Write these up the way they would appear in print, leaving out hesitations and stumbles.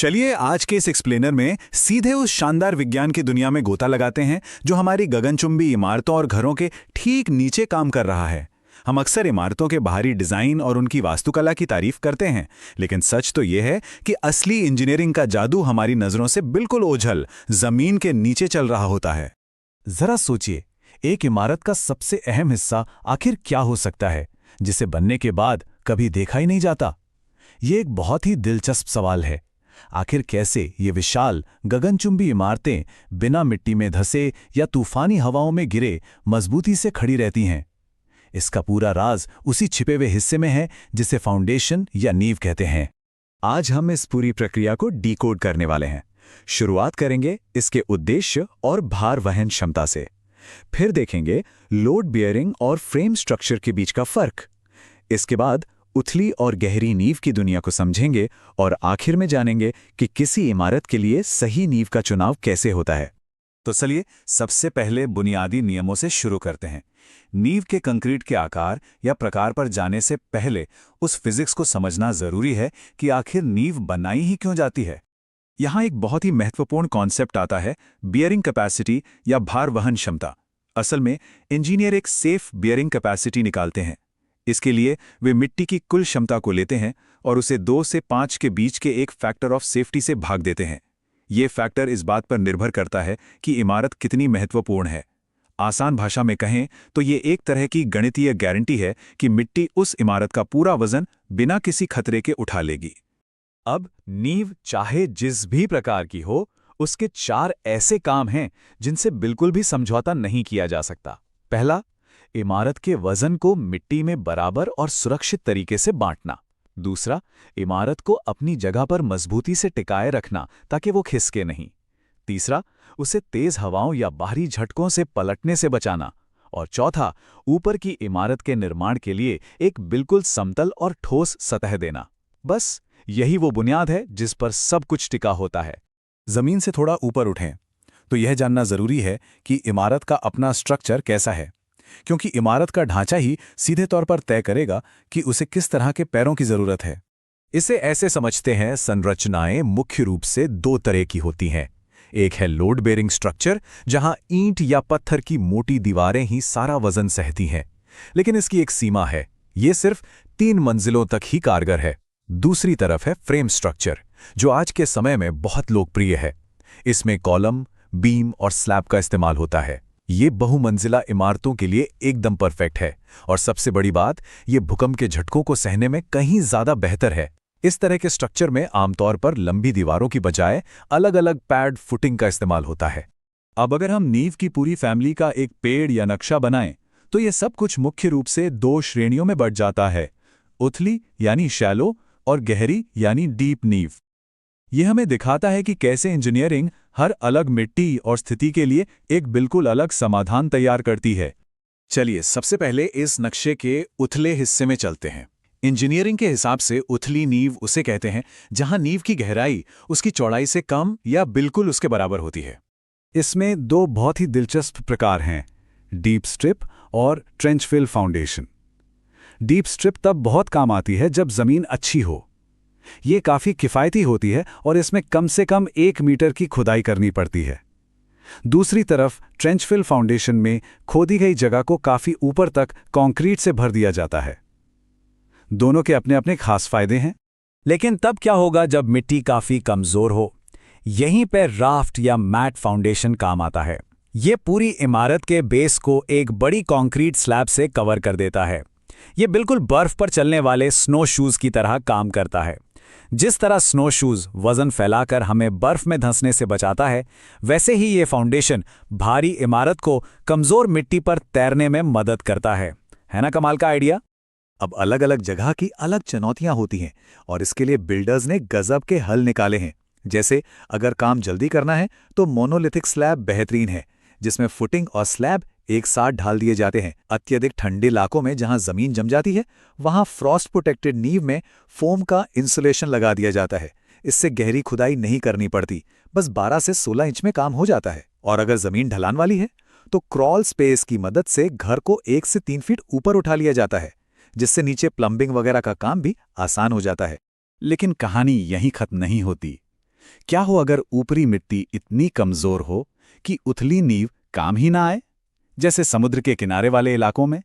चलिए आज के इस एक्सप्लेनर में सीधे उस शानदार विज्ञान की दुनिया में गोता लगाते हैं जो हमारी गगनचुंबी इमारतों और घरों के ठीक नीचे काम कर रहा है। हम अक्सर इमारतों के बाहरी डिजाइन और उनकी वास्तुकला की तारीफ करते हैं, लेकिन सच तो यह है कि असली इंजीनियरिंग का जादू हमारी नजरों से बिल्कुल ओझल जमीन के नीचे चल रहा होता है। जरा सोचिए, एक इमारत का सबसे अहम हिस्सा आखिर क्या हो सकता है जिसे बनने के बाद कभी देखा ही नहीं जाता? ये एक बहुत ही दिलचस्प सवाल है। आखिर कैसे ये विशाल गगनचुंबी इमारतें बिना मिट्टी में धंसे या तूफानी हवाओं में गिरे मजबूती से खड़ी रहती हैं? इसका पूरा राज उसी छिपे हुए हिस्से में है जिसे फाउंडेशन या नींव कहते हैं। आज हम इस पूरी प्रक्रिया को डिकोड करने वाले हैं। शुरुआत करेंगे इसके उद्देश्य और भार वहन क्षमता से। फिर देखेंगे लोड बियरिंग और फ्रेम स्ट्रक्चर के बीच का फर्क। इसके बाद उथली और गहरी नींव की दुनिया को समझेंगे और आखिर में जानेंगे कि किसी इमारत के लिए सही नींव का चुनाव कैसे होता है। तो चलिए सबसे पहले बुनियादी नियमों से शुरू करते हैं। नींव के कंक्रीट के आकार या प्रकार पर जाने से पहले उस फिजिक्स को समझना जरूरी है कि आखिर नींव बनाई ही क्यों जाती है। यहाँ एक बहुत ही महत्वपूर्ण कॉन्सेप्ट आता है, बियरिंग कैपेसिटी या भार वहन क्षमता। असल में इंजीनियर एक सेफ बियरिंग कैपेसिटी निकालते हैं। इसके लिए वे मिट्टी की कुल क्षमता को लेते हैं और उसे 2 से 5 के बीच के एक फैक्टर ऑफ सेफ्टी से भाग देते हैं। ये फैक्टर इस बात पर निर्भर करता है कि इमारत कितनी महत्वपूर्ण है। आसान भाषा में कहें तो ये एक तरह की गणितीय गारंटी है कि मिट्टी उस इमारत का पूरा वजन बिना किसी खतरे के उठा लेगी। अब नींव चाहे जिस भी प्रकार की हो, उसके 4 ऐसे काम हैं जिनसे बिल्कुल भी समझौता नहीं किया जा सकता। पहला, इमारत के वजन को मिट्टी में बराबर और सुरक्षित तरीके से बांटना। दूसरा, इमारत को अपनी जगह पर मजबूती से टिकाए रखना ताकि वो खिसके नहीं। तीसरा, उसे तेज हवाओं या बाहरी झटकों से पलटने से बचाना। और चौथा, ऊपर की इमारत के निर्माण के लिए एक बिल्कुल समतल और ठोस सतह देना। बस यही वो बुनियाद है जिस पर सब कुछ टिका होता है। जमीन से थोड़ा ऊपर उठें तो यह जानना जरूरी है कि इमारत का अपना स्ट्रक्चर कैसा है, क्योंकि इमारत का ढांचा ही सीधे तौर पर तय करेगा कि उसे किस तरह के पैरों की जरूरत है। इसे ऐसे समझते हैं, संरचनाएं मुख्य रूप से 2 तरह की होती हैं। एक है लोड बेरिंग स्ट्रक्चर, जहां ईंट या पत्थर की मोटी दीवारें ही सारा वजन सहती हैं, लेकिन इसकी एक सीमा है, ये सिर्फ 3 मंजिलों तक ही कारगर है। दूसरी तरफ है फ्रेम स्ट्रक्चर, जो आज के समय में बहुत लोकप्रिय है। इसमें कॉलम, बीम और स्लैब का इस्तेमाल होता है। ये बहुमंजिला इमारतों के लिए एकदम परफेक्ट है, और सबसे बड़ी बात, ये भूकंप के झटकों को सहने में कहीं ज्यादा बेहतर है। इस तरह के स्ट्रक्चर में आमतौर पर लंबी दीवारों की बजाय अलग अलग पैड फुटिंग का इस्तेमाल होता है। अब अगर हम नींव की पूरी फैमिली का एक पेड़ या नक्शा बनाएं तो ये सब कुछ मुख्य रूप से 2 श्रेणियों में बढ़ जाता है, उथली यानी शैलो और गहरी यानी डीप नींव। यह हमें दिखाता है कि कैसे इंजीनियरिंग हर अलग मिट्टी और स्थिति के लिए एक बिल्कुल अलग समाधान तैयार करती है। चलिए सबसे पहले इस नक्शे के उथले हिस्से में चलते हैं। इंजीनियरिंग के हिसाब से उथली नींव उसे कहते हैं जहां नींव की गहराई उसकी चौड़ाई से कम या बिल्कुल उसके बराबर होती है। इसमें 2 बहुत ही दिलचस्प प्रकार हैं, डीप स्ट्रिप और trench fill foundation. Deep strip तब बहुत काम आती है जब जमीन अच्छी हो। ये काफी किफायती होती है और इसमें कम से कम 1 मीटर की खुदाई करनी पड़ती है। दूसरी तरफ ट्रेंच फिल फाउंडेशन में खोदी गई जगह को काफी ऊपर तक कंक्रीट से भर दिया जाता है। दोनों के अपने अपने खास फायदे हैं। लेकिन तब क्या होगा जब मिट्टी काफी कमजोर हो? यहीं पर राफ्ट या मैट फाउंडेशन काम आता है। ये पूरी इमारत के बेस को एक बड़ी कंक्रीट स्लैब से कवर कर देता है। ये बिल्कुल बर्फ पर चलने वाले स्नो शूज की तरह काम करता है। जिस तरह स्नो शूज वजन फैलाकर हमें बर्फ में धंसने से बचाता है, वैसे ही ये फाउंडेशन भारी इमारत को कमजोर मिट्टी पर तैरने में मदद करता है ना? कमाल का आइडिया। अब अलग अलग जगह की अलग चुनौतियां होती हैं और इसके लिए बिल्डर्स ने गजब के हल निकाले हैं। जैसे अगर काम जल्दी करना है तो मोनोलिथिक स्लैब बेहतरीन है, जिसमें फुटिंग और स्लैब एक साथ ढाल दिए जाते हैं। अत्यधिक ठंडे इलाकों में जहां जमीन जम जाती है, वहां फ्रॉस्ट प्रोटेक्टेड नींव में फोम का इंसुलेशन लगा दिया जाता है। इससे गहरी खुदाई नहीं करनी पड़ती, बस 12 से 16 इंच में काम हो जाता है। और अगर जमीन ढलान वाली है तो क्रॉल स्पेस की मदद से घर को 1 से 3 फीट ऊपर उठा लिया जाता है, जिससे नीचे प्लम्बिंग वगैरह का काम भी आसान हो जाता है। लेकिन कहानी यहीं खत्म नहीं होती। क्या हो अगर ऊपरी मिट्टी इतनी कमजोर हो कि उथली नींव काम ही ना आए, जैसे समुद्र के किनारे वाले इलाकों में?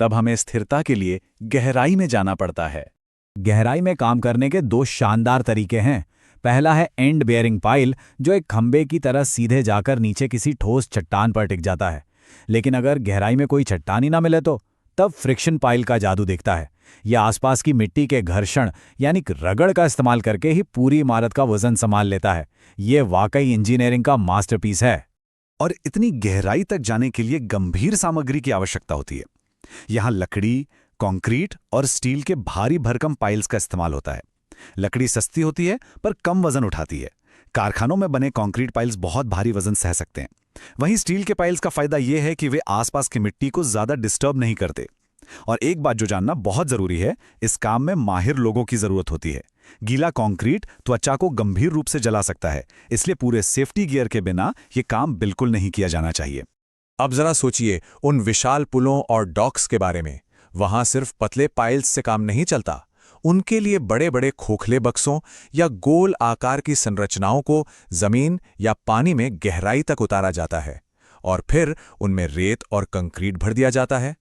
तब हमें स्थिरता के लिए गहराई में जाना पड़ता है। गहराई में काम करने के दो शानदार तरीके हैं। पहला है एंड बेयरिंग पाइल, जो एक खंबे की तरह सीधे जाकर नीचे किसी ठोस चट्टान पर टिक जाता है। लेकिन अगर गहराई में कोई चट्टान ही ना मिले तो तब फ्रिक्शन पाइल का जादू दिखता है। यह आसपास की मिट्टी के घर्षण यानी कि रगड़ का इस्तेमाल करके ही पूरी इमारत का वजन संभाल लेता है। ये वाकई इंजीनियरिंग का मास्टरपीस है। और इतनी गहराई तक जाने के लिए गंभीर सामग्री की आवश्यकता होती है। यहाँ लकड़ी, कंक्रीट और स्टील के भारी भरकम पाइल्स का इस्तेमाल होता है। लकड़ी सस्ती होती है पर कम वजन उठाती है। कारखानों में बने कंक्रीट पाइल्स बहुत भारी वजन सह सकते हैं। वहीं स्टील के पाइल्स का फायदा यह है कि वे आसपास की मिट्टी को ज्यादा डिस्टर्ब नहीं करते। और एक बात जो जानना बहुत जरूरी है, इस काम में माहिर लोगों की जरूरत होती है। गीला कंक्रीट त्वचा को गंभीर रूप से जला सकता है, इसलिए पूरे सेफ्टी गियर के बिना यह काम बिल्कुल नहीं किया जाना चाहिए। अब जरा सोचिए उन विशाल पुलों और डॉक्स के बारे में। वहां सिर्फ पतले पाइल्स से काम नहीं चलता। उनके लिए बड़े बड़े खोखले बक्सों या गोल आकार की संरचनाओं को जमीन या पानी में गहराई तक उतारा जाता है और फिर उनमें रेत और कंक्रीट भर दिया जाता है।